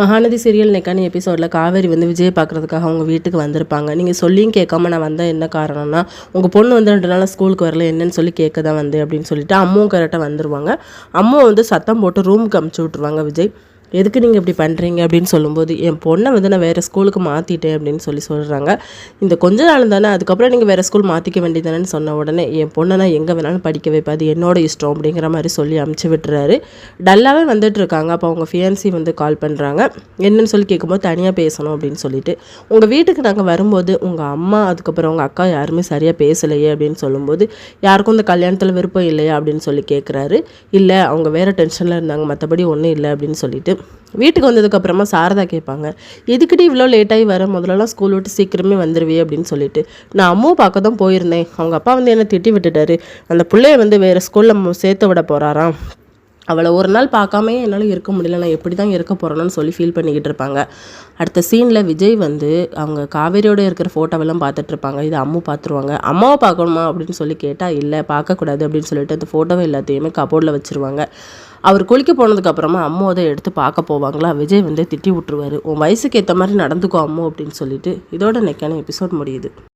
Mahanadi serial நெக்கான எபிசோடில் காவேரி வந்து விஜய் பார்க்குறதுக்காக அவங்க வீட்டுக்கு வந்திருப்பாங்க. நீங்கள் சொல்லியும் கேட்காம நான் வந்தேன், என்ன காரணம்னா உங்கள் பொண்ணு வந்து 2 நாள் ஸ்கூலுக்கு வரல, என்னன்னு சொல்லி கேட்க தான் வந்து அப்படின்னு சொல்லிட்டு அம்மாவும் கரெக்டாக வந்துடுவாங்க. அம்மா வந்து சத்தம் போட்டு ரூமுக்கு அமுச்சு விட்ருவாங்க. விஜய் எதுக்கு நீங்கள் இப்படி பண்ணுறீங்க அப்படின்னு சொல்லும்போது, என் பொண்ணை வந்து நான் வேறு ஸ்கூலுக்கு மாற்றிட்டேன் அப்படின்னு சொல்கிறாங்க. இந்த கொஞ்ச நாள் தானே, அதுக்கப்புறம் நீங்கள் வேறு ஸ்கூல் மாற்றிக்க வேண்டியதானேன்னு சொன்ன உடனே, என் பொண்ணை நான் எங்கே வேணாலும் படிக்க வைப்பேன், அது என்னோட இஷ்டம் அப்படிங்கிற மாதிரி சொல்லி அமுச்சு விட்டுறாரு. டல்லாகவே வந்துட்டுருக்காங்க. அப்போ அவங்க ஃபியான்சி வந்து கால் பண்ணுறாங்க. என்னன்னு சொல்லி கேட்கும்போது தனியாக பேசணும் அப்படின்னு சொல்லிட்டு, உங்கள் வீட்டுக்கு நாங்கள் வரும்போது உங்கள் அம்மா அதுக்கப்புறம் உங்கள் அக்கா யாருமே சரியாக பேசலையே அப்படின்னு சொல்லும்போது, யாருக்கும் இந்த கல்யாணத்தில் விருப்பம் இல்லையா அப்படின்னு சொல்லி கேட்குறாரு. இல்லை, அவங்க வேறு டென்ஷனில் இருந்தாங்க, மற்றபடி ஒன்றும் இல்லை அப்படின்னு சொல்லிட்டு வீட்டுக்கு வந்ததுக்கப்புறமா சாரதா கேட்பாங்க, எதுக்கிட்டு இவ்வளோ லேட்டாகி வர, முதல்லலாம் ஸ்கூல் விட்டு சீக்கிரமே வந்துடுவே அப்படின்னு சொல்லிட்டு. நான் அம்மாவை பார்க்க தான் போயிருந்தேன், அவங்க அப்பா வந்து என்னை திட்டி விட்டுட்டாரு, அந்த பிள்ளைய வந்து வேறு ஸ்கூலில் சேர்த்து விட போகிறாராம், அவளை ஒரு நாள் பார்க்காமே என்னால் இருக்க முடியல, நான் எப்படி தான் இருக்க போகிறேன்னு சொல்லி ஃபீல் பண்ணிக்கிட்டு இருப்பாங்க. அடுத்த சீனில் விஜய் வந்து அவங்க காவேரியோடு இருக்கிற ஃபோட்டோவெல்லாம் பார்த்துட்ருப்பாங்க. இதை அம்மு பார்த்துருவாங்க. அம்மாவை பார்க்கணுமா அப்படின்னு சொல்லி கேட்டால், இல்லை பார்க்கக்கூடாது அப்படின்னு சொல்லிட்டு அந்த ஃபோட்டோவை எல்லாத்தையுமே கபோர்டில் வச்சுருவாங்க. அவர் குளிக்க போனதுக்கப்புறமா அம்மா அதை எடுத்து பார்க்க போவாங்களா, விஜய் வந்து திட்டி விட்டுருவார், உன் வயசுக்கு ஏற்ற மாதிரி நடந்துக்கோ அம்மு அப்படின்னு சொல்லிட்டு. இதோட நெக்கான எபிசோட் முடியுது.